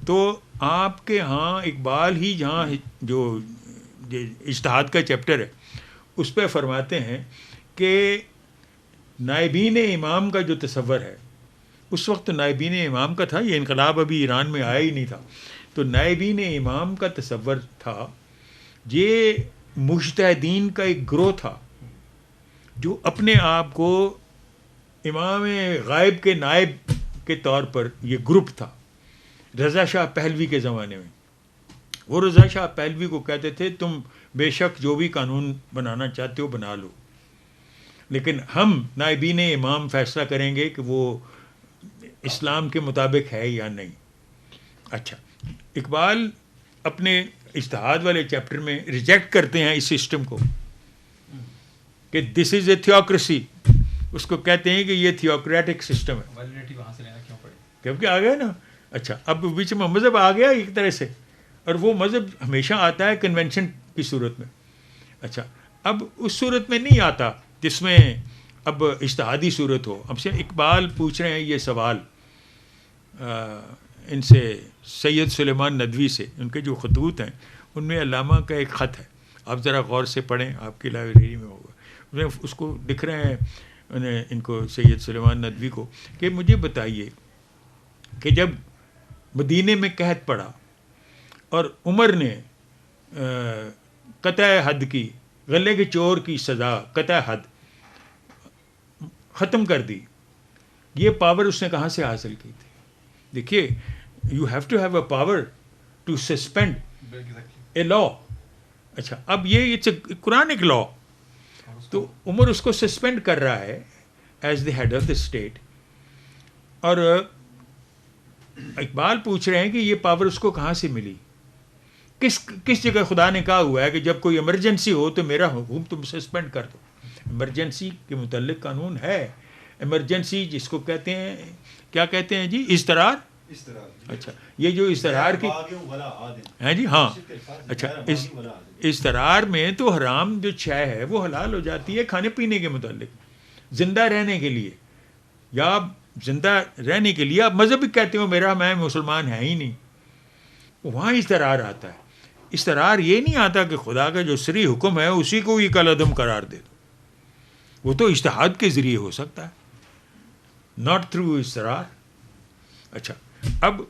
تو آپ کے ہاں اقبال ہی جہاں جو اجتہاد کا چیپٹر ہے اس پہ فرماتے ہیں کہ نائبین امام کا جو تصور ہے، اس وقت نائبین امام کا تھا، یہ انقلاب ابھی ایران میں آیا ہی نہیں تھا، تو نائبین امام کا تصور تھا یہ مجتہدین کا ایک گروہ تھا جو اپنے آپ کو امام غائب کے نائب کے طور پر، یہ گروپ تھا رضا شاہ پہلوی کے زمانے میں. وہ رضا شاہ پہلوی کو کہتے تھے تم بے شک جو بھی قانون بنانا چاہتے ہو بنا لو، لیکن ہم نائبین امام فیصلہ کریں گے کہ وہ اسلام کے مطابق ہے یا نہیں. اچھا، اقبال اپنے اجتہاد والے چیپٹر میں ریجیکٹ کرتے ہیں اس سسٹم کو کہ دس از اے تھیوکریسی. اس کو کہتے ہیں کہ یہ تھیوکریٹک سسٹم ہے. ویلیڈیٹی وہاں سے لینا کیوں پڑے؟ کیونکہ آ گیا نا. اچھا، اب بیچ میں مذہب آ گیا ایک طرح سے، اور وہ مذہب ہمیشہ آتا ہے کنونشن کی صورت میں. اچھا، اب اس صورت میں نہیں آتا جس میں اب اجتہادی صورت ہو. اب سے اقبال پوچھ رہے ہیں یہ سوال ان سے سید سلیمان ندوی سے، ان کے جو خطوط ہیں ان میں علامہ کا ایک خط ہے، آپ ذرا غور سے پڑھیں، آپ کی لائبریری میں ہوگا. اس کو لکھ رہے ہیں انہیں، ان کو سید سلیمان ندوی کو، کہ مجھے بتائیے کہ جب مدینے میں قحط پڑا اور عمر نے قطع حد کی، غلے کے چور کی سزا قطع حد ختم کر دی، یہ پاور اس نے کہاں سے حاصل کی تھی؟ دیکھیے، you have to have a power to suspend a law. اچھا، اب یہ قرآنک لا، تو عمر اس کو سسپینڈ کر رہا ہے as the head of the state. اور اقبال پوچھ رہے ہیں کہ یہ پاور اس کو کہاں سے ملی؟ کس جگہ خدا نے کہا ہوا ہے کہ جب کوئی ایمرجنسی ہو تو میرا حکم تم سسپینڈ کر دو؟ ایمرجنسی کے متعلق قانون ہے. ایمرجنسی جس کو کہتے ہیں، کیا کہتے ہیں جی، اضطرار. اچھا، یہ جو اضطرار کی ہیں جی، ہاں. اچھا، اضطرار میں تو حرام جو شے ہے وہ حلال ہو جاتی ہے کھانے پینے کے متعلق، زندہ رہنے کے لیے، یا زندہ رہنے کے لیے آپ مذہب کہتے ہو میرا، میں مسلمان ہے ہی نہیں، وہاں اضطرار آتا ہے. اضطرار یہ نہیں آتا کہ خدا کا جو سری حکم ہے اسی کو ہی کالعدم قرار دے دو. وہ تو اجتہاد کے ذریعے ہو سکتا ہے، ناٹ تھرو اضطرار. اچھا، اب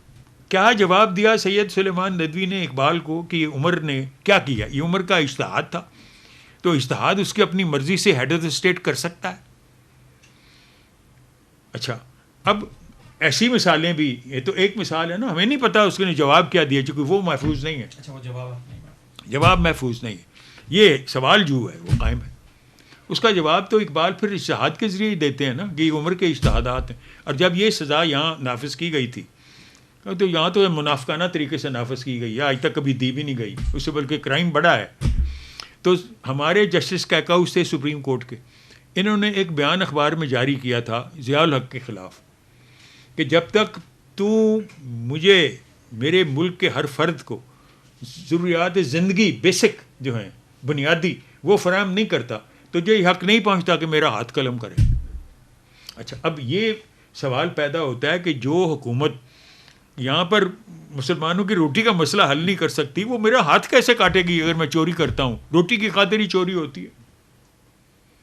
کیا جواب دیا سید سلیمان ندوی نے اقبال کو کہ عمر نے کیا کیا؟ یہ عمر کا اجتہاد تھا، تو اجتہاد اس کی اپنی مرضی سے ہیڈ آف دا اسٹیٹ کر سکتا ہے. اچھا، اب ایسی مثالیں بھی، یہ تو ایک مثال ہے نا، ہمیں نہیں پتا اس نے جواب کیا دیا چونکہ وہ محفوظ نہیں ہے. اچھا، وہ جواب محفوظ نہیں ہے، یہ سوال جو ہے وہ قائم ہے. اس کا جواب تو اقبال پھر اجتہاد کے ذریعے ہی دیتے ہیں نا کہ یہ عمر کے اجتہادات ہیں. اور جب یہ سزا یہاں نافذ کی گئی تھی تو یہاں تو منافقانہ طریقے سے نافذ کی گئی ہے، آج تک کبھی دی بھی نہیں گئی، اس سے بلکہ کرائم بڑا ہے. تو ہمارے جسٹس کیکاؤس تھے سپریم کورٹ کے، انہوں نے ایک بیان اخبار میں جاری کیا تھا ضیاء الحق کے خلاف کہ جب تک تو مجھے، میرے ملک کے ہر فرد کو ضروریات زندگی بیسک جو ہیں بنیادی وہ فراہم نہیں کرتا تو یہ حق نہیں پہنچتا کہ میرا ہاتھ قلم کرے. اچھا، اب یہ سوال پیدا ہوتا ہے کہ جو حکومت یہاں پر مسلمانوں کی روٹی کا مسئلہ حل نہیں کر سکتی، وہ میرا ہاتھ کیسے کاٹے گی اگر میں چوری کرتا ہوں؟ روٹی کی خاطر ہی چوری ہوتی ہے،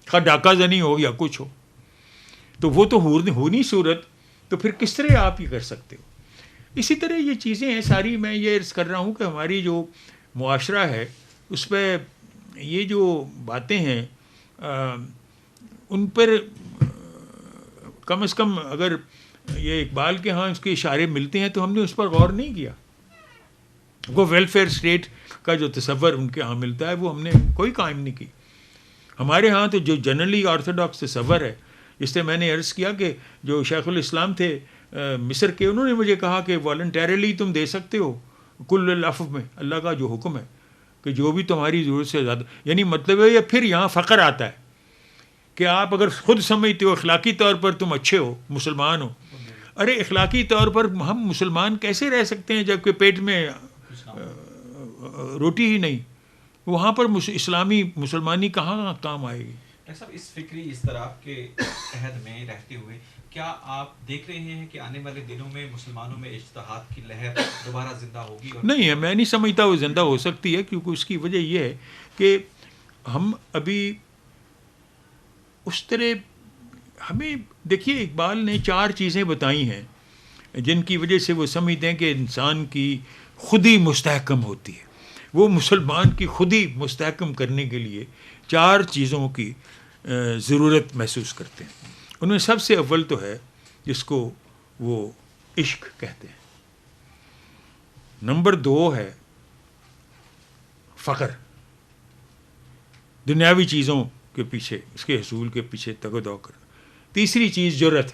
خواہ ڈاکہ زنی ہو یا کچھ ہو. تو وہ تو ہو نہیں صورت، تو پھر کس طرح آپ یہ کر سکتے ہو؟ اسی طرح یہ چیزیں ہیں ساری. میں یہ عرض کر رہا ہوں کہ ہماری جو معاشرہ ہے اس پہ یہ جو باتیں ہیں ان پر کم از کم اگر یہ اقبال کے ہاں اس کے اشارے ملتے ہیں تو ہم نے اس پر غور نہیں کیا. وہ ویلفیئر اسٹیٹ کا جو تصور ان کے ہاں ملتا ہے وہ ہم نے کوئی قائم نہیں کی. ہمارے ہاں تو جو جنرلی آرتھوڈاکس تصور ہے، اس سے میں نے عرض کیا کہ جو شیخ الاسلام تھے مصر کے، انہوں نے مجھے کہا کہ والنٹیرلی تم دے سکتے ہو کل العفو میں، اللہ کا جو حکم ہے کہ جو بھی تمہاری ضرورت سے زیادہ، یعنی مطلب ہے یہ پھر یہاں فقر آتا ہے کہ آپ اگر خود سمجھتے ہو اخلاقی طور پر تم اچھے ہو، مسلمان ہو. ارے اخلاقی طور پر ہم مسلمان کیسے رہ سکتے ہیں جب کہ پیٹ میں روٹی ہی نہیں؟ وہاں پر اسلامی مسلمانی کہاں کام آئے گی؟ ڈاکٹر صاحب، اس فکری اضطراب کے عہد میں رہتے ہوئے کیا آپ دیکھ رہے ہیں کہ آنے والے دنوں میں مسلمانوں میں اجتہاد کی لہر دوبارہ زندہ ہوگی؟ نہیں ہے، میں نہیں سمجھتا وہ زندہ ہو سکتی ہے، کیونکہ اس کی وجہ یہ ہے کہ ہم ابھی اس طرح ہمیں دیکھیے اقبال نے 4 چیزیں بتائی ہیں جن کی وجہ سے وہ سمجھتے ہیں کہ انسان کی خودی مستحکم ہوتی ہے. وہ مسلمان کی خودی مستحکم کرنے کے لیے 4 چیزوں کی ضرورت محسوس کرتے ہیں. ان میں سب سے اول تو ہے جس کو وہ عشق کہتے ہیں. نمبر 2 ہے فقر، دنیاوی چیزوں کے پیچھے، اس کے حصول کے پیچھے تگ و دو کرنا. تیسری چیز جرأت،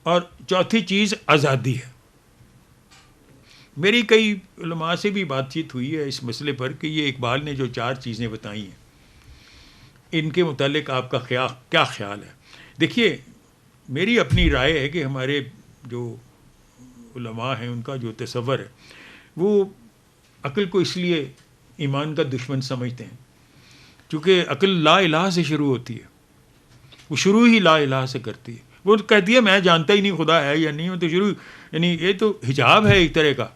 اور چوتھی چیز آزادی ہے. میری کئی علماء سے بھی بات چیت ہوئی ہے اس مسئلے پر کہ یہ اقبال نے جو 4 چیزیں بتائی ہیں ان کے متعلق آپ کا کیا خیال ہے. دیکھیے میری اپنی رائے ہے کہ ہمارے جو علماء ہیں ان کا جو تصور ہے وہ عقل کو اس لیے ایمان کا دشمن سمجھتے ہیں کیونکہ عقل لا الہ سے شروع ہوتی ہے، وہ شروع ہی لا الہ سے کرتی ہے. وہ کہتی ہے میں جانتا ہی نہیں خدا ہے یا نہیں. وہ تو شروع، یعنی یہ تو حجاب ہے ایک طرح کا.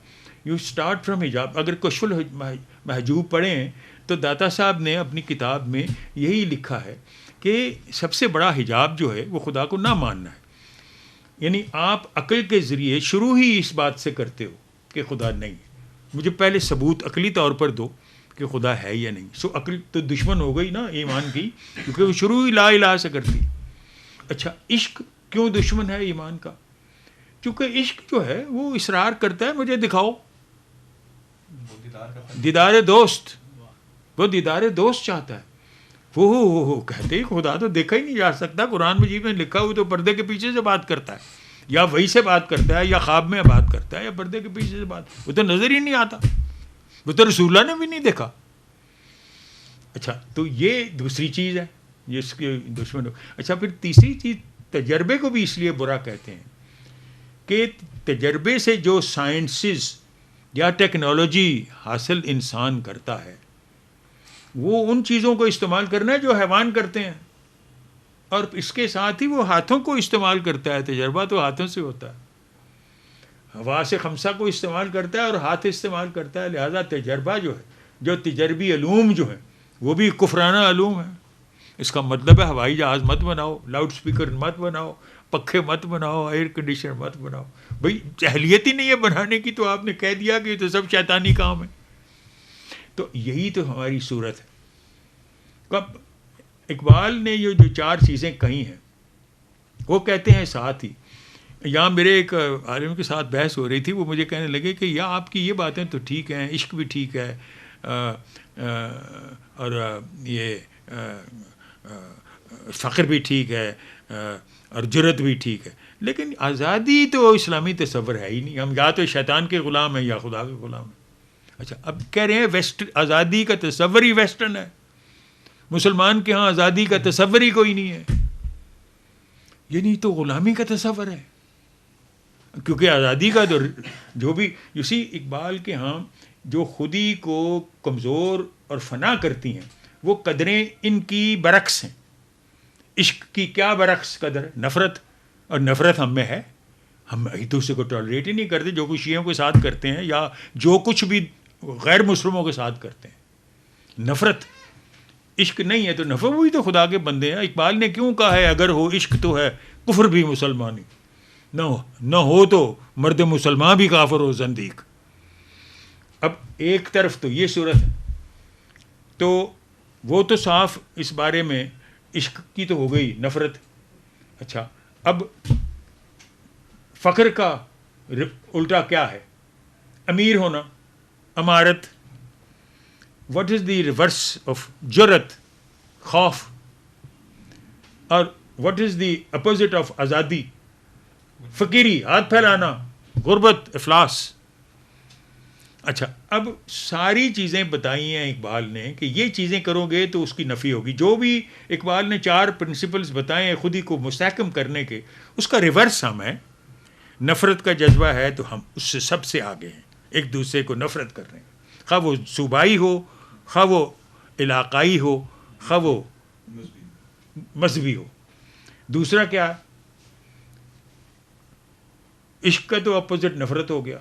یو اسٹارٹ فرام حجاب. اگر کشف المحجوب پڑھیں تو داتا صاحب نے اپنی کتاب میں یہی لکھا ہے کہ سب سے بڑا حجاب جو ہے وہ خدا کو نہ ماننا ہے. یعنی آپ عقل کے ذریعے شروع ہی اس بات سے کرتے ہو کہ خدا نہیں ہے. مجھے پہلے ثبوت عقلی طور پر دو کہ خدا ہے یا نہیں. سو عقل تو دشمن ہو گئی نا ایمان کی، کیونکہ وہ شروع ہی لا الہ سے کرتی. اچھا عشق کیوں دشمن ہے ایمان کا؟ کیونکہ عشق جو ہے وہ اصرار کرتا ہے مجھے دکھاؤ دیدار دوست. وہ دیدار دوست چاہتا ہے. وہ کہتے ہیں خدا تو دیکھا ہی نہیں جا سکتا. قرآن مجید میں لکھا ہوا تو پردے کے پیچھے سے بات کرتا ہے، یا وہی سے بات کرتا ہے، یا خواب میں بات کرتا ہے، یا پردے کے پیچھے سے بات. وہ تو نظر ہی نہیں آتا. وہ تو رسول اللہ نے بھی نہیں دیکھا. اچھا تو یہ دوسری چیز ہے جس کے دشمن ہو. اچھا پھر تیسری چیز تجربے کو بھی اس لیے برا کہتے ہیں کہ تجربے سے جو سائنسز یا ٹیکنالوجی حاصل انسان کرتا ہے وہ ان چیزوں کو استعمال کرنا ہے جو حیوان کرتے ہیں، اور اس کے ساتھ ہی وہ ہاتھوں کو استعمال کرتا ہے. تجربہ تو ہاتھوں سے ہوتا ہے. ہوا سے خمسہ کو استعمال کرتا ہے اور ہاتھ استعمال کرتا ہے. لہذا تجربہ جو ہے، جو تجربی علوم جو ہیں وہ بھی کفرانہ علوم ہیں. اس کا مطلب ہے ہوائی جہاز مت بناؤ، لاؤڈ سپیکر مت بناؤ، پنکھے مت بناؤ، ایئر کنڈیشنر مت بناؤ. بھئی اہلیت ہی نہیں ہے بنانے کی تو آپ نے کہہ دیا کہ یہ تو سب شیطانی کام ہے. تو یہی تو ہماری صورت ہے. کب اقبال نے یہ جو 4 چیزیں کہی ہیں وہ کہتے ہیں ساتھ ہی، یہاں میرے ایک عالم کے ساتھ بحث ہو رہی تھی، وہ مجھے کہنے لگے کہ یا آپ کی یہ باتیں تو ٹھیک ہیں، عشق بھی ٹھیک ہے اور یہ فقر بھی ٹھیک ہے اور جرت بھی ٹھیک ہے، لیکن آزادی تو اسلامی تصور ہے ہی نہیں. ہم یا تو شیطان کے غلام ہیں یا خدا کے غلام ہیں. اچھا اب کہہ رہے ہیں آزادی کا تصور ہی ویسٹرن ہے. مسلمان کے ہاں آزادی کا تصور ہی کوئی نہیں ہے. یعنی تو غلامی کا تصور ہے، کیونکہ آزادی کا جو بھی اسی اقبال کے ہاں جو خودی کو کمزور اور فنا کرتی ہیں وہ قدریں ان کی برعکس ہیں. عشق کی کیا برعکس قدر؟ نفرت. اور نفرت ہم میں ہے. ہم ایک دوسرے کو ٹالریٹ ہی نہیں کرتے، جو کچھ شیعوں کے ساتھ کرتے ہیں یا جو کچھ بھی غیر مسلموں کے ساتھ کرتے ہیں. نفرت. عشق نہیں ہے تو نفرت. وہی تو خدا کے بندے ہیں. اقبال نے کیوں کہا ہے اگر ہو عشق تو ہے کفر بھی مسلمانی، نہ ہو تو مرد مسلمان بھی کافر ہو زندیق. اب ایک طرف تو یہ صورت ہے، تو وہ تو صاف اس بارے میں عشق کی تو ہو گئی نفرت. اچھا اب فقر کا الٹا کیا ہے؟ امیر ہونا، امارت. What is the reverse of جرت؟ خوف. اور what is the opposite of آزادی؟ فقیری، ہاتھ پھیلانا، غربت، افلاس. اچھا اب ساری چیزیں بتائی ہیں اقبال نے کہ یہ چیزیں کرو گے تو اس کی نفی ہوگی. جو بھی اقبال نے 4 پرنسپلز بتائے ہیں خودی کو مستحکم کرنے کے، اس کا ریورس ہم ہے. نفرت کا جذبہ ہے تو ہم اس سے سب سے آگے ہیں، ایک دوسرے کو نفرت کر رہے ہیں، خواہ وہ صوبائی ہو، خواہ وہ علاقائی ہو، خواہ وہ مذہبی ہو. دوسرا کیا؟ عشق کا تو اپوزٹ نفرت ہو گیا،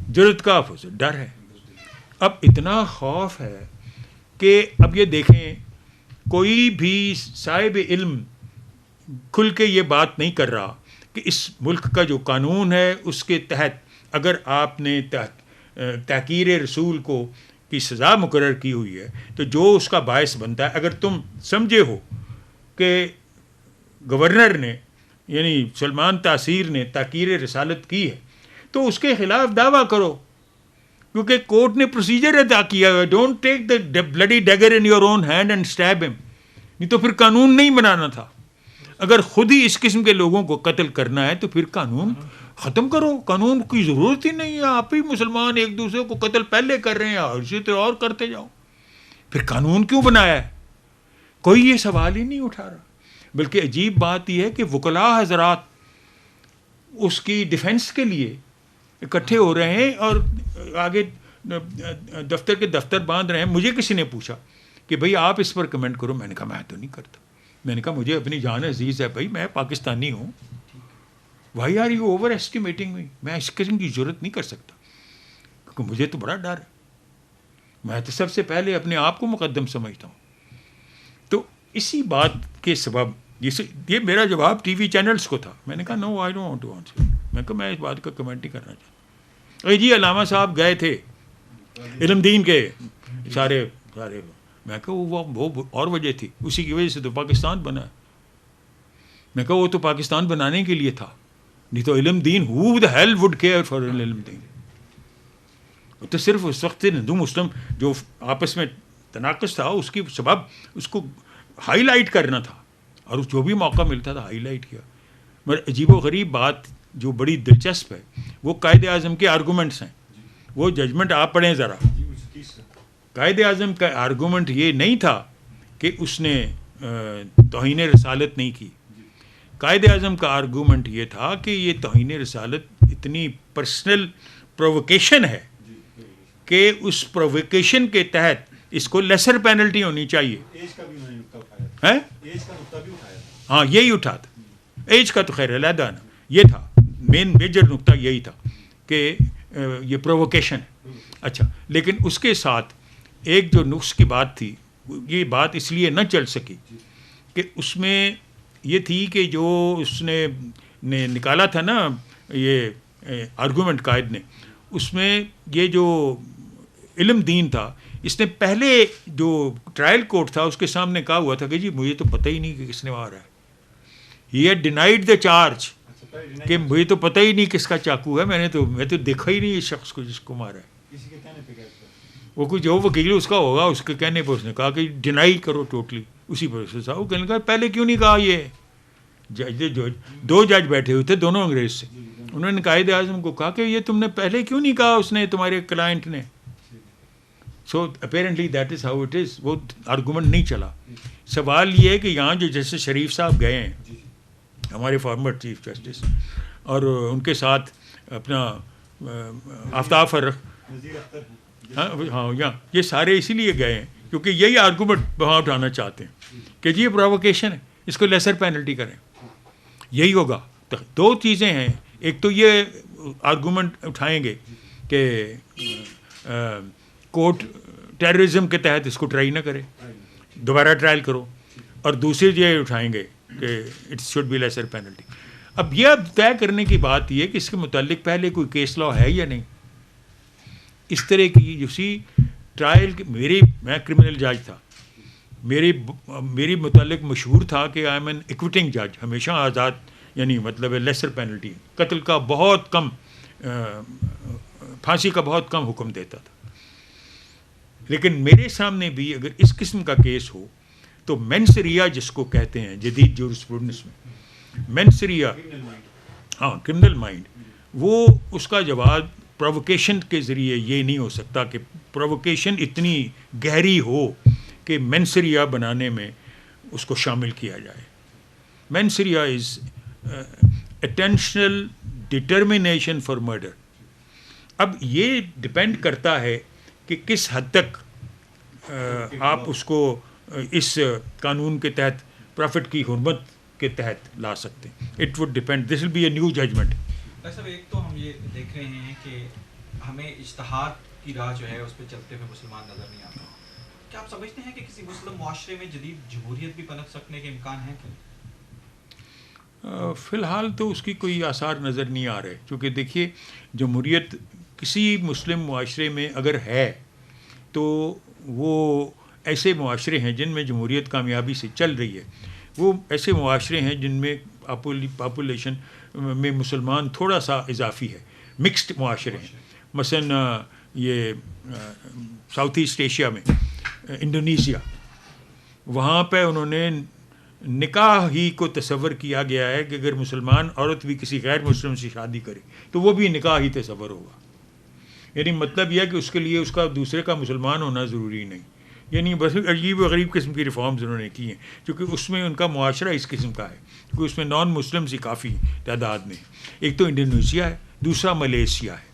جرت کا اپوزٹ ڈر ہے. اب اتنا خوف ہے کہ اب یہ دیکھیں کوئی بھی صاحب علم کھل کے یہ بات نہیں کر رہا کہ اس ملک کا جو قانون ہے اس کے تحت اگر آپ نے تحقیر رسول کو کی سزا مقرر کی ہوئی ہے تو جو اس کا باعث بنتا ہے، اگر تم سمجھے ہو کہ گورنر نے یعنی سلمان تاثیر نے تحقیر رسالت کی ہے تو اس کے خلاف دعویٰ کرو، کیونکہ کورٹ نے پروسیجر ادا کیا ہے. Don't take the bloody dagger in your own hand and stab him. نہیں تو پھر قانون نہیں بنانا تھا. اگر خود ہی اس قسم کے لوگوں کو قتل کرنا ہے تو پھر قانون ختم کرو، قانون کی ضرورت ہی نہیں ہے. آپ ہی مسلمان ایک دوسرے کو قتل پہلے کر رہے ہیں اور اسی طرح اور کرتے جاؤ، پھر قانون کیوں بنایا ہے؟ کوئی یہ سوال ہی نہیں اٹھا رہا. بلکہ عجیب بات یہ ہے کہ وکلاء حضرات اس کی ڈیفنس کے لیے اکٹھے ہو رہے ہیں اور آگے دفتر کے دفتر باندھ رہے ہیں. مجھے کسی نے پوچھا کہ بھئی آپ اس پر کمنٹ کرو. میں نے کہا میں تو نہیں کرتا. میں نے کہا مجھے اپنی جان عزیز ہے بھائی، میں پاکستانی ہوں. Why are you overestimating me? میں اس قسم کی ضرورت نہیں کر سکتا کیونکہ مجھے تو بڑا ڈر ہے. میں تو سب سے پہلے اپنے آپ کو مقدم سمجھتا ہوں. تو اسی بات کے سبب یہ میرا جواب ٹی وی چینلز کو تھا. میں نے کہا no I don't want to answer. میں کہا میں اس بات کا کمنٹ نہیں کرنا چاہتا. جی علامہ صاحب گئے تھے علم دین کے سارے. میں کہا وہ اور وجہ تھی، اسی کی وجہ سے تو پاکستان بنا. میں کہا وہ تو پاکستان بنانے کے لیے تھا، نہیں تو علم دین who the hell would care for علم دین. وہ تو صرف اس وقت ہندو مسلم جو آپس میں تناقض تھا اس کی سبب اس کو ہائی لائٹ کرنا تھا اور جو بھی موقع ملتا تھا ہائی لائٹ کیا. مگر عجیب و غریب بات جو بڑی دلچسپ ہے وہ قائد اعظم کے آرگومنٹس ہیں. وہ ججمنٹ آپ پڑھیں ذرا. قائد اعظم کا آرگومنٹ یہ نہیں تھا کہ اس نے توہین رسالت نہیں کی. قائد اعظم کا آرگومنٹ یہ تھا کہ یہ توہین رسالت اتنی پرسنل پرووکیشن ہے کہ اس پرووکیشن کے تحت اس کو لیسر پینلٹی ہونی چاہیے. ہاں یہی اٹھا تھا. ایج کا تو خیر علیحدہ نا، یہ تھا مین میجر نقطہ یہی تھا کہ یہ پرووکیشن ہے. اچھا لیکن اس کے ساتھ ایک جو نقص کی بات تھی، یہ بات اس لیے نہ چل سکی کہ اس میں یہ تھی کہ جو اس نے نکالا تھا نا یہ آرگومنٹ قائد نے، اس میں یہ جو علم دین تھا اس نے پہلے جو ٹرائل کورٹ تھا اس کے سامنے کہا ہوا تھا کہ جی مجھے تو پتہ ہی نہیں کہ کس نے مارا ہے. He had denied the charge کہ مجھے تو پتہ ہی نہیں کس کا چاقو ہے، میں تو دیکھا ہی نہیں اس شخص کو جس کو مارا ہے. وہ کوئی جو وکیل اس کا ہوگا اس کے کہنے پر اس نے کہا کہ ڈینائی کرو ٹوٹلی. اسی پر سے وہ کہنے کا پہلے کیوں نہیں کہا. یہ جج دو جج بیٹھے ہوئے تھے دونوں انگریز سے، انہوں نے قائد اعظم کو کہا کہ یہ تم نے پہلے کیوں نہیں کہا اس نے تمہارے کلائنٹ نے. So apparently that is how it is. وہ آرگومنٹ نہیں چلا. سوال یہ ہے کہ یہاں جو جسٹس شریف صاحب گئے ہیں ہمارے فارمر چیف جسٹس، اور ان کے ساتھ اپنا آفتاب فرخ، ہاں یہ سارے اسی لیے گئے ہیں کیونکہ یہی آرگومنٹ وہاں اٹھانا چاہتے ہیں کہ جی یہ پرووکیشن ہے، اس کو لیسر پینلٹی کریں. یہی ہوگا. دو چیزیں ہیں، ایک تو یہ آرگومنٹ اٹھائیں گے کہ کورٹ ٹیررزم کے تحت اس کو ٹرائی نہ کرے، دوبارہ ٹرائل کرو، اور دوسری یہ اٹھائیں گے کہ it should be lesser penalty. اب یہ طے کرنے کی بات یہ کہ اس کے متعلق پہلے کوئی کیس لا ہے یا نہیں. اس طرح کی اسی ٹرائل میں کرمنل جج تھا، میری متعلق مشہور تھا کہ آئی ایم این ایکوٹنگ جج، ہمیشہ آزاد یعنی مطلب لیسر پینلٹی، قتل کا بہت کم، پھانسی کا بہت کم حکم دیتا تھا. لیکن میرے سامنے بھی اگر اس قسم کا کیس ہو تو مینسریا جس کو کہتے ہیں جدید جورسپروڈنس میں، مینسریا ہاں کرمنل مائنڈ، وہ اس کا جواب پرووکیشن کے ذریعے یہ نہیں ہو سکتا کہ پرووکیشن اتنی گہری ہو کہ مینسریا بنانے میں اس کو شامل کیا جائے. مینسریا از اٹینشنل ڈٹرمنیشن فار مرڈر. اب یہ ڈپینڈ کرتا ہے کہ کس حد تک آپ اس کو اس قانون کے تحت پرافٹ کی حرمت کے تحت لا سکتے ہیں. It would depend. This will be a new judgment. Doctor صاحب ایک تو ہم یہ دیکھ رہے ہیں کہ ہمیں اجتہاد کی راہ جو ہے اس پہ چلتے ہوئے مسلمان نظر نہیں آتا. کیا آپ سمجھتے ہیں کہ کسی مسلم معاشرے میں جدید جمہوریت بھی پنپ سکنے کے امکان ہیں کیا؟ فی الحال تو اس کی کوئی آثار نظر نہیں آ رہے، کیونکہ دیکھیے جمہوریت کسی مسلم معاشرے میں اگر ہے تو وہ ایسے معاشرے ہیں جن میں جمہوریت کامیابی سے چل رہی ہے، وہ ایسے معاشرے ہیں جن میں پاپولیشن میں مسلمان تھوڑا سا اضافی ہے، مکسڈ معاشرے ہیں. مثلا یہ ساؤتھ ایسٹ ایشیا میں انڈونیشیا، وہاں پہ انہوں نے نکاح ہی کو تصور کیا گیا ہے کہ اگر مسلمان عورت بھی کسی غیر مسلم سے شادی کرے تو وہ بھی نکاح ہی تصور ہوگا. یعنی مطلب یہ ہے کہ اس کے لیے اس کا دوسرے کا مسلمان ہونا ضروری نہیں. یعنی بس عجیب و غریب قسم کی ریفارمز انہوں نے کی ہیں، کیونکہ اس میں ان کا معاشرہ اس قسم کا ہے، کیونکہ اس میں نان مسلمز ہی کافی تعداد میں. ایک تو انڈونیشیا ہے، دوسرا ملیشیا ہے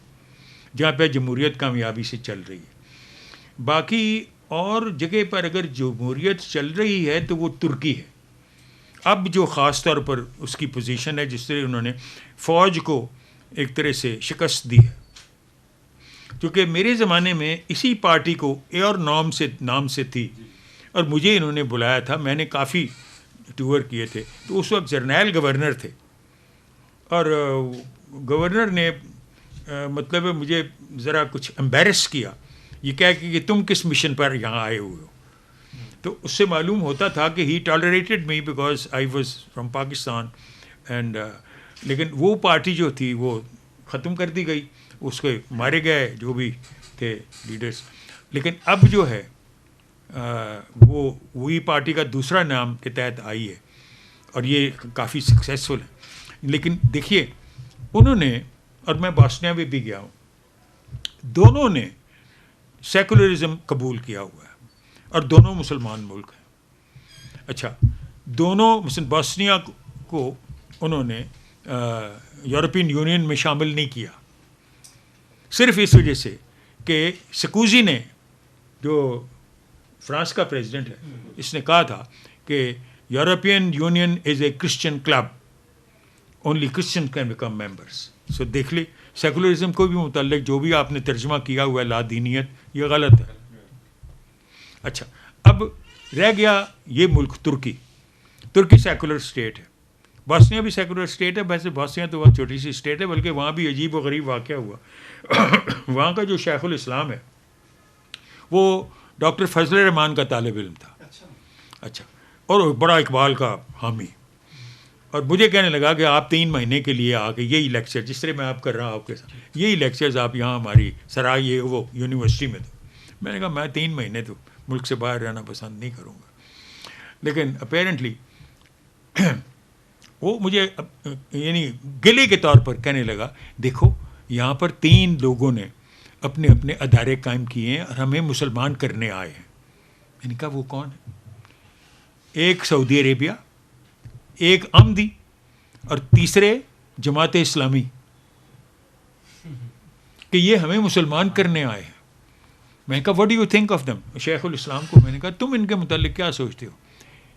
جہاں پہ جمہوریت کامیابی سے چل رہی ہے. باقی اور جگہ پر اگر جمہوریت چل رہی ہے تو وہ ترکی ہے. اب جو خاص طور پر اس کی پوزیشن ہے، جس طرح انہوں نے فوج کو ایک طرح سے شکست دی ہے، کیونکہ میرے زمانے میں اسی پارٹی کو اے اور نام سے تھی، اور مجھے انہوں نے بلایا تھا، میں نے کافی ٹور کیے تھے. تو اس وقت جرنیل گورنر تھے، اور گورنر نے مطلب مجھے ذرا کچھ امبیرس کیا، یہ کہہ کہ تم کس مشن پر یہاں آئے ہوئے ہو. تو اس سے معلوم ہوتا تھا کہ he tolerated me because I was from Pakistan and لیکن وہ پارٹی جو تھی وہ ختم کر دی گئی، اس کے مارے گئے جو بھی تھے لیڈرز. لیکن اب جو ہے وہ وہی پارٹی کا دوسرا نام کے تحت آئی ہے، اور یہ کافی سکسیزفل ہے. لیکن دیکھیے انہوں نے، اور میں باسنیا میں بھی گیا ہوں، دونوں نے سیکولرزم قبول کیا ہوا ہے، اور دونوں مسلمان ملک ہیں. اچھا، دونوں مثلا باسنیا کو انہوں نے یورپین یونین میں شامل نہیں کیا، صرف اس وجہ سے کہ سکوزی نے، جو فرانس کا پریزیڈنٹ ہے، اس نے کہا تھا کہ European Union is a Christian club, only Christian can become members. So دیکھ لیں سیکولرزم کو بھی متعلق جو بھی آپ نے ترجمہ کیا ہوا ہے لادینیت، یہ غلط ہے. اچھا، اب رہ گیا یہ ملک ترکی سیکولر اسٹیٹ ہے. باسنیا بھی سیکولر اسٹیٹ ہے، ویسے باسنیا تو بہت چھوٹی سی اسٹیٹ ہے، بلکہ وہاں بھی عجیب و غریب واقعہ ہوا. وہاں کا جو شیخ الاسلام ہے وہ ڈاکٹر فضل الرحمان کا طالب علم تھا. اچھا، اور بڑا اقبال کا حامی. اور مجھے کہنے لگا کہ آپ 3 مہینے کے لیے آ کے یہی لیکچر، جس طرح میں آپ کر رہا ہوں آپ کے ساتھ، یہی لیکچرز آپ یہاں ہماری سرائے وہ یونیورسٹی میں دو. میں نے کہا میں 3 مہینے تو ملک سے باہر رہنا پسند نہیں کروں گا. لیکن اپیرنٹلی وہ مجھے یعنی گلے کے طور پر کہنے لگا، دیکھو یہاں پر 3 لوگوں نے اپنے اپنے ادارے قائم کیے ہیں اور ہمیں مسلمان کرنے آئے ہیں. میں نے کہا وہ کون ہے؟ ایک سعودی عربیہ، ایک احمدی، اور تیسرے جماعت اسلامی، کہ یہ ہمیں مسلمان کرنے آئے ہیں. میں نے کہا what do you think of them? شیخ الاسلام کو میں نے کہا تم ان کے متعلق کیا سوچتے ہو؟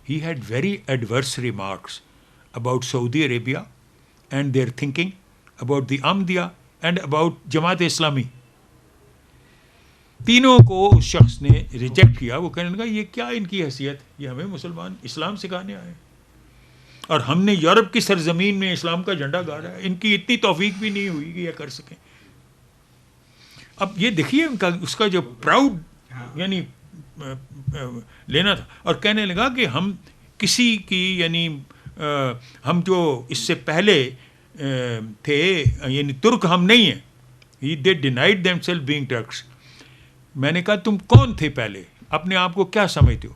He had very adverse remarks about Saudi Arabia and their thinking, about the Ahmadiyya and about Jamaat Islami. تینوں کو اس شخص نے ریجیکٹ کیا. وہ کہنے لگا یہ کیا ان کی حیثیت، یہ ہمیں مسلمان اسلام سکھانے آئے ہیں، اور ہم نے یورپ کی سرزمین میں اسلام کا جھنڈا گاڑا ہے. ان کی اتنی توفیق بھی نہیں ہوئی کہ یہ کر سکیں. اب یہ دیکھیے ان کا، اس کا جو پراؤڈ یعنی لینا تھا. اور کہنے لگا کہ ہم کسی کی یعنی ہم جو اس سے پہلے تھے یعنی ترک ہم نہیں ہیں. They denied themselves being Turks. میں نے کہا تم کون تھے پہلے، اپنے آپ کو کیا سمجھتے ہو؟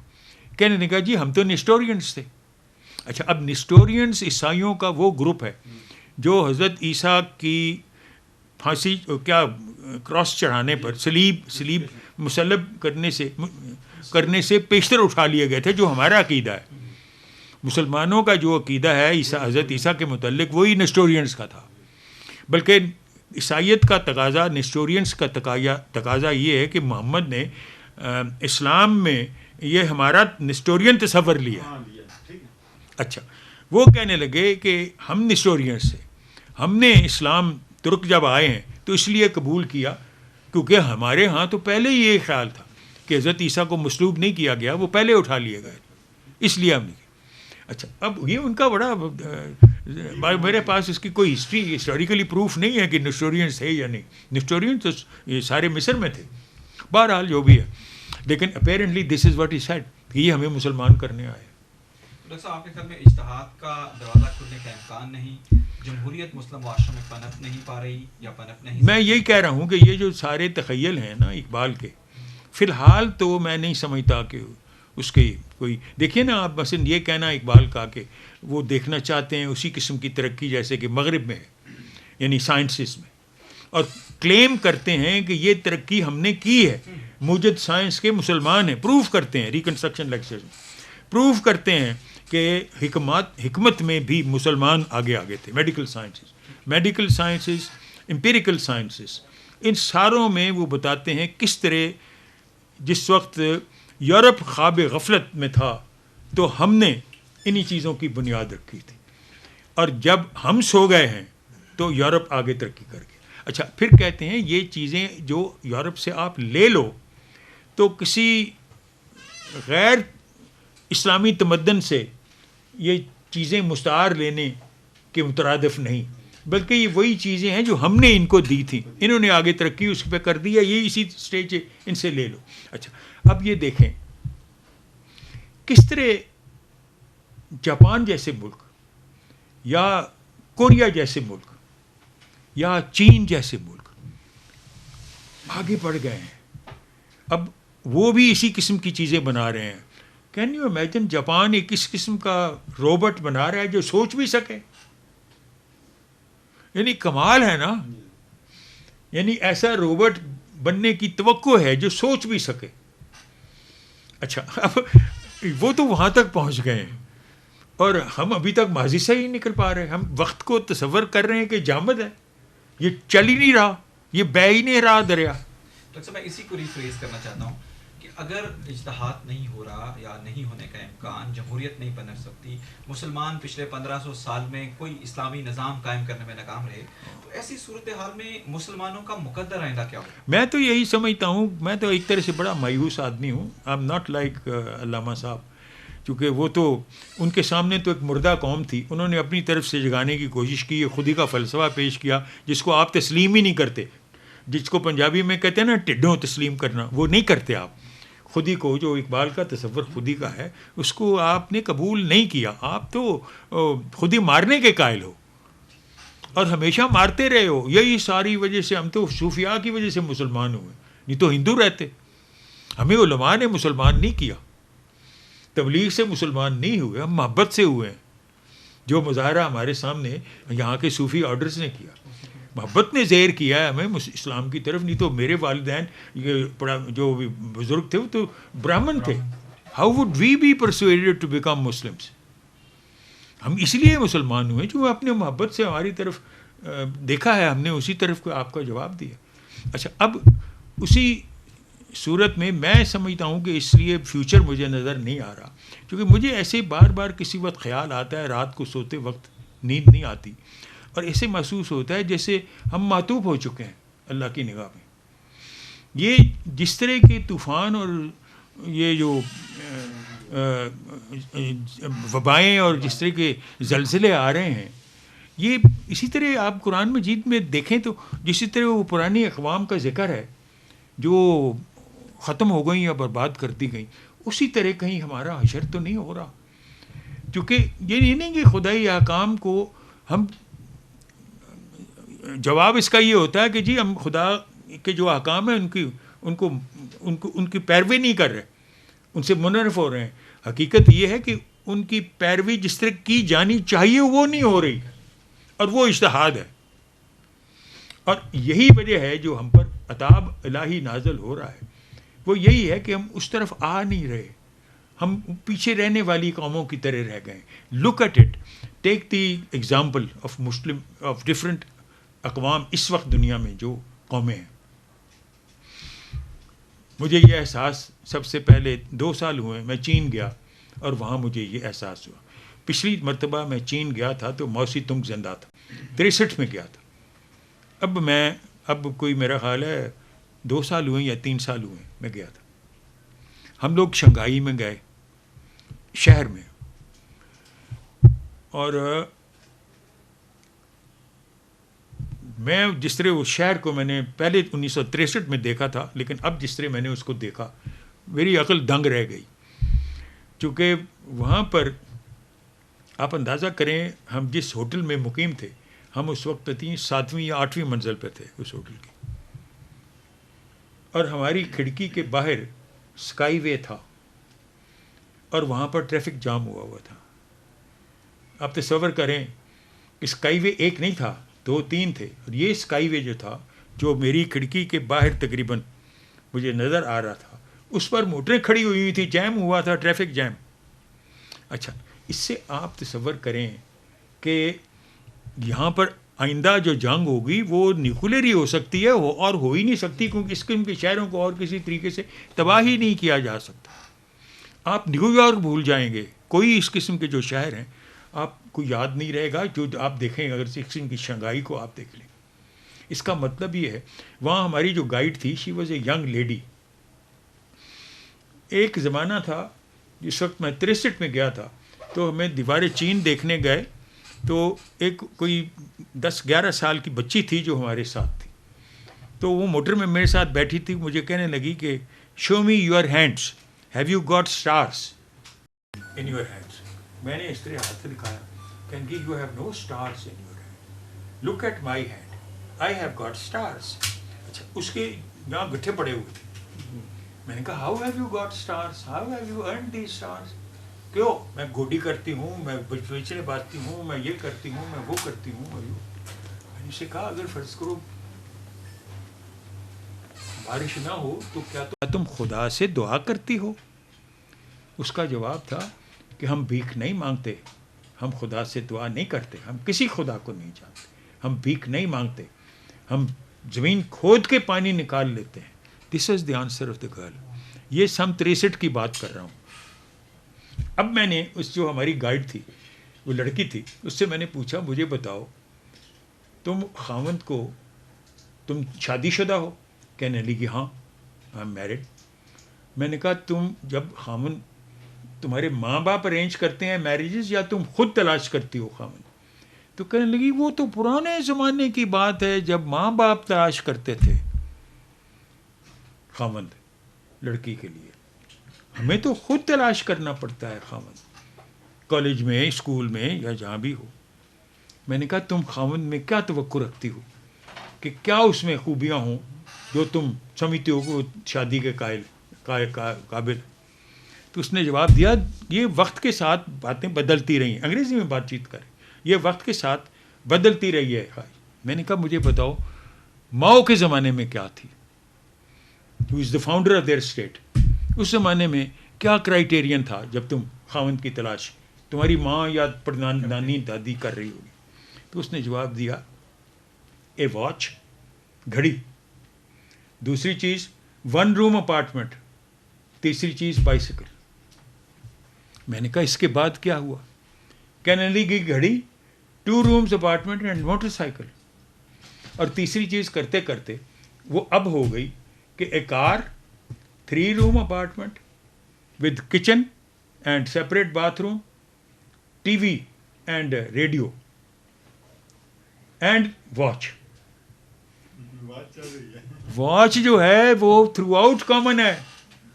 کہنے لگا جی ہم تو نیسٹورینس تھے. اچھا، اب نیسٹورینس عیسائیوں کا وہ گروپ ہے جو حضرت عیسیٰ کی پھانسی کیا کراس چڑھانے پر صلیب مصلب کرنے سے پیشتر اٹھا لیے گئے تھے، جو ہمارا عقیدہ ہے. مسلمانوں کا جو عقیدہ ہے حضرت عیسیٰ کے متعلق وہی نیسٹورینس کا تھا. بلکہ عیسائیت کا تقاضا، نیسٹورینس کا تقاضا یہ ہے کہ محمد نے اسلام میں یہ ہمارا نیسٹورین تصور لیا. اچھا، وہ کہنے لگے کہ ہم نیسٹورینس سے ہم نے اسلام ترک جب آئے ہیں تو اس لیے قبول کیا کیونکہ ہمارے ہاں تو پہلے ہی یہ خیال تھا کہ حضرت عیسیٰ کو مصلوب نہیں کیا گیا، وہ پہلے اٹھا لیے گئے، اس لیے ہم نے کیا۔ اچھا، اب یہ ان کا بڑا میرے پاس اس کی کوئی ہسٹری ہسٹوریکلی پروف نہیں ہے کہ نسٹورینس ہے یا نہیں، نسٹورین تو یہ سارے مصر میں تھے، بہرحال جو بھی ہے، لیکن apparently this is what he said کہ یہ ہمیں مسلمان کرنے آئے۔ ڈاکٹر صاحب آپ کے خیال میں اجتہاد کا دروازہ کھلنے کا امکان نہیں، جمہوریت مسلم معاشرے میں پنپ نہیں پا رہی یا پنپ نہیں؟ میں یہی کہہ رہا ہوں کہ یہ جو سارے تخیل ہیں نا اقبال کے، فی الحال تو میں نہیں سمجھتا کہ اس کی کوئی، دیکھیے نا آپ مثلاً یہ کہنا اقبال کا کہ وہ دیکھنا چاہتے ہیں اسی قسم کی ترقی جیسے کہ مغرب میں ہے، یعنی سائنسز میں، اور کلیم کرتے ہیں کہ یہ ترقی ہم نے کی ہے، موجد سائنس کے مسلمان ہیں، پروف کرتے ہیں ریکنسٹرکشن لیکچر میں، پروف کرتے ہیں کہ حکمت میں بھی مسلمان آگے تھے، میڈیکل سائنسز، امپیریکل سائنسز، ان ساروں میں وہ بتاتے ہیں کس طرح جس وقت یورپ خواب غفلت میں تھا تو ہم نے انہی چیزوں کی بنیاد رکھی تھی، اور جب ہم سو گئے ہیں تو یورپ آگے ترقی کر گیا۔ اچھا، پھر کہتے ہیں یہ چیزیں جو یورپ سے آپ لے لو تو کسی غیر اسلامی تمدن سے یہ چیزیں مستعار لینے کے مترادف نہیں، بلکہ یہ وہی چیزیں ہیں جو ہم نے ان کو دی تھیں، انہوں نے آگے ترقی اس پہ کر دی ہے، یہ اسی سٹیج ہے، ان سے لے لو۔ اچھا، اب یہ دیکھیں کس طرح جاپان جیسے ملک یا کوریا جیسے ملک یا چین جیسے ملک آگے بڑھ گئے ہیں، اب وہ بھی اسی قسم کی چیزیں بنا رہے ہیں۔ کین یو امیجن جاپان ایک اس قسم کا روبوٹ بنا رہا ہے جو سوچ بھی سکے، یعنی کمال ہے نا، یعنی ایسا روبوٹ بننے کی توقع ہے جو سوچ بھی سکے۔ اچھا، اب وہ تو وہاں تک پہنچ گئے ہیں اور ہم ابھی تک ماضی سے ہی نکل پا رہے ہیں، ہم وقت کو تصور کر رہے ہیں کہ جامد ہے، یہ چل ہی نہیں رہا، یہ بہہ ہی نہیں رہا دریا۔ ڈاکٹر صاحب میں اسی کو ریفریز کرنا چاہتا ہوں کہ اگر اجتہاد نہیں ہو رہا یا نہیں ہونے کا امکان، جمہوریت نہیں پنپ سکتی، مسلمان پچھلے 1500 سال میں کوئی اسلامی نظام قائم کرنے میں ناکام رہے، تو ایسی صورتحال میں مسلمانوں کا مقدر آئندہ کیا ہوگا؟ میں تو یہی سمجھتا ہوں، میں تو ایک طرح سے بڑا مایوس آدمی ہوں، آئی ایم ناٹ لائک علامہ صاحب، کیونکہ وہ تو ان کے سامنے تو ایک مردہ قوم تھی، انہوں نے اپنی طرف سے جگانے کی کوشش کی، خود ہی کا فلسفہ پیش کیا جس کو آپ تسلیم ہی نہیں کرتے، جس کو پنجابی میں کہتے ہیں نا ٹڈوں تسلیم کرنا، وہ نہیں کرتے آپ، خود ہی کو جو اقبال کا تصور خود ہی کا ہے اس کو آپ نے قبول نہیں کیا، آپ تو خود ہی مارنے کے قائل ہو اور ہمیشہ مارتے رہے ہو، یہی ساری وجہ سے ہم تو صوفیاء کی وجہ سے مسلمان ہوئے، نہیں تو ہندو رہتے، ہمیں علماء نے مسلمان نہیں کیا، تبلیغ سے مسلمان نہیں ہوئے، ہم محبت سے ہوئے ہیں، جو مظاہرہ ہمارے سامنے یہاں کے صوفی آرڈرز نے کیا، محبت نے زہر کیا ہے ہمیں اسلام کی طرف، نہیں تو میرے والدین یہ جو بزرگ تھے وہ تو براہمن تھے، how would we be persuaded to become Muslims? ہم اس لیے مسلمان ہوئے جو اپنے محبت سے ہماری طرف دیکھا ہے، ہم نے اسی طرف کو آپ کا جواب دیا۔ اچھا، اب اسی صورت میں میں سمجھتا ہوں کہ اس لیے فیوچر مجھے نظر نہیں آ رہا، کیونکہ مجھے ایسے بار بار کسی وقت خیال آتا ہے، رات کو سوتے وقت نیند نہیں آتی، اور ایسے محسوس ہوتا ہے جیسے ہم معطوف ہو چکے ہیں اللہ کی نگاہ میں۔ یہ جس طرح کے طوفان اور یہ جو وبائیں اور جس طرح کے زلزلے آ رہے ہیں، یہ اسی طرح آپ قرآن مجید میں دیکھیں تو جسی طرح وہ پرانی اقوام کا ذکر ہے جو ختم ہو گئیں یا برباد کر دی گئیں، اسی طرح کہیں ہمارا حشر تو نہیں ہو رہا، کیونکہ یہ نہیں کہ خدائی احکام کو ہم، جواب اس کا یہ ہوتا ہے کہ جی ہم خدا کے جو احکام ہیں ان کی پیروی نہیں کر رہے، ان سے منحرف ہو رہے ہیں۔ حقیقت یہ ہے کہ ان کی پیروی جس طرح کی جانی چاہیے وہ نہیں ہو رہی، اور وہ اجتہاد ہے، اور یہی وجہ ہے جو ہم پر عذاب الہی نازل ہو رہا ہے، وہ یہی ہے کہ ہم اس طرف آ نہیں رہے، ہم پیچھے رہنے والی قوموں کی طرح رہ گئے۔ Look at it, take the example of Muslim of different اقوام اس وقت دنیا میں جو قومیں ہیں۔ مجھے یہ احساس سب سے پہلے 2 سال ہوئے میں چین گیا اور وہاں مجھے یہ احساس ہوا۔ پچھلی مرتبہ میں چین گیا تھا تو موسی تنگ زندہ تھا، 63 میں گیا تھا. اب کوئی میرا خیال ہے 2 سال ہوئے یا 3 سال ہوئے میں گیا تھا. ہم لوگ شنگھائی میں گئے, شہر میں, اور میں جس طرح اس شہر کو میں نے پہلے 1963 میں دیکھا تھا, لیکن اب جس طرح میں نے اس کو دیکھا میری عقل دنگ رہ گئی. چونکہ وہاں پر آپ اندازہ کریں, ہم جس ہوٹل میں مقیم تھے, ہم اس وقت 7ویں یا 8ویں منزل پہ تھے اس ہوٹل کی, اور ہماری کھڑکی کے باہر اسکائی وے تھا, اور وہاں پر ٹریفک جام ہوا تھا. آپ تصور کریں, اسکائی وے ایک نہیں تھا, 2-3 تھے, اور یہ اسکائی وے جو تھا جو میری کھڑکی کے باہر تقریباً مجھے نظر آ رہا تھا, اس پر موٹریں کھڑی ہوئی تھی, جیم ہوا تھا, ٹریفک جیم. اچھا, اس سے آپ تصور کریں کہ یہاں پر آئندہ جو جنگ ہوگی وہ نیوکلیر ہی ہو سکتی ہے, اور ہو ہی نہیں سکتی, کیونکہ اس قسم کے شہروں کو اور کسی طریقے سے تباہ ہی نہیں کیا جا سکتا. آپ نیو یارک بھول جائیں گے, کوئی اس قسم کے جو شہر ہیں آپ کو یاد نہیں رہے گا جو آپ دیکھیں. اگر اس قسم کی شنگھائی کو آپ دیکھ لیں, اس کا مطلب یہ ہے, وہاں ہماری جو گائیڈ تھی, she was a young lady. ایک زمانہ تھا جس وقت میں 63 میں گیا تھا, تو ہمیں دیوار چین دیکھنے گئے, تو ایک کوئی 10-11 سال کی بچی تھی جو ہمارے ساتھ تھی, تو وہ موٹر میں میرے ساتھ بیٹھی تھی. مجھے کہنے لگی کہ show me your hands, have you got stars in your hands. میں نے اس طرح ہاتھ دکھایا, کہنے لگی you have no stars in your hand, look at my hand, I have got stars. اچھا, اس کے یہاں گٹھے پڑے ہوئے تھے. میں نے کہا how have you got stars, how have you earn the stars. کیوں, میں گوڈی کرتی ہوں, میں بچڑے بازتی ہوں, میں یہ کرتی ہوں, میں وہ کرتی ہوں. میں نے اسے کہا اگر فرض کرو بارش نہ ہو تو کیا تم خدا سے دعا کرتی ہو؟ اس کا جواب تھا کہ ہم بھیک نہیں مانگتے, ہم خدا سے دعا نہیں کرتے, ہم کسی خدا کو نہیں جانتے, ہم بھیک نہیں مانگتے, ہم زمین کھود کے پانی نکال لیتے ہیں. This is the answer of the girl. یہ سم 63 کی بات کر رہا ہوں. اب میں نے اس جو ہماری گائیڈ تھی, وہ لڑکی تھی, اس سے میں نے پوچھا مجھے بتاؤ تم خاوند کو, تم شادی شدہ ہو؟ کہنے لگی ہاں, آئی ایم میرڈ. میں نے کہا تم جب خاوند, تمہارے ماں باپ ارینج کرتے ہیں میریجز یا تم خود تلاش کرتی ہو خاوند؟ تو کہنے لگی وہ تو پرانے زمانے کی بات ہے جب ماں باپ تلاش کرتے تھے خاوند لڑکی کے لیے, ہمیں تو خود تلاش کرنا پڑتا ہے خاوند, کالج میں, اسکول میں, یا جہاں بھی ہو. میں نے کہا تم خاوند میں کیا توقع رکھتی ہو, کہ کیا اس میں خوبیاں ہوں جو تم سمجھتے ہو کہ شادی کے قابل. تو اس نے جواب دیا یہ وقت کے ساتھ باتیں بدلتی رہی ہیں, انگریزی میں بات چیت کریں, یہ وقت کے ساتھ بدلتی رہی ہے. میں نے کہا مجھے بتاؤ ماؤ کے زمانے میں کیا تھی, who is the founder of their state, اس زمانے میں کیا کرائیٹیرین تھا جب تم خاوند کی تلاش تمہاری ماں یا نانی دادی کر رہی ہوگی؟ تو اس نے جواب دیا اے واچ, گھڑی, دوسری چیز 1 روم اپارٹمنٹ, تیسری چیز بائیسیکل. میں نے کہا اس کے بعد کیا ہوا؟ کہنے لگی گھڑی, 2 rooms apartment and motor cycle. اور تیسری چیز کرتے کرتے وہ اب ہو گئی کہ a car, 3 room apartment with kitchen and separate bathroom, TV and radio and watch. Watch جو ہے وہ تھرو آؤٹ کامن ہے.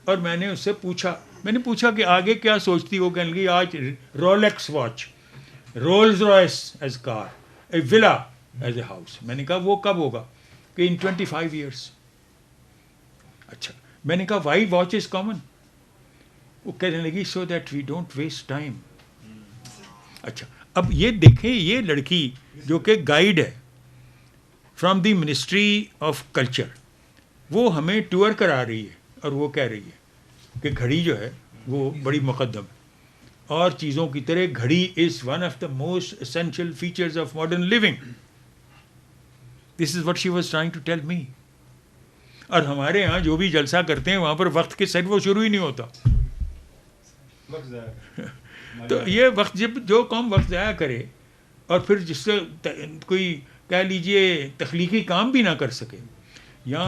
اور میں نے اس سے پوچھا کہ آگے کیا سوچتی ہو؟ کہنے لگی آج Rolex watch, Rolls Royce as car, a villa as a house. میں نے کہا وہ کب ہوگا؟ کہ ان 25 ایئرس. اچھا, میں نے کہا وائی واچ از کامن؟ وہ کہنے لگی so that we don't waste time. اچھا, اب یہ دیکھیں یہ لڑکی جو کہ گائیڈ ہے from the ministry of culture, وہ ہمیں ٹور کرا رہی ہے, اور وہ کہہ رہی ہے کہ گھڑی جو ہے وہ بڑی مقدم ہے, اور چیزوں کی طرح گھڑی is one of the most essential features of modern living. This is what she was trying to tell me. اور ہمارے ہاں جو بھی جلسہ کرتے ہیں وہاں پر وقت کے ساتھ وہ شروع ہی نہیں ہوتا. تو یہ وقت جو قوم وقت ضائع کرے اور پھر جس سے کوئی کہہ لیجئے تخلیقی کام بھی نہ کر سکے.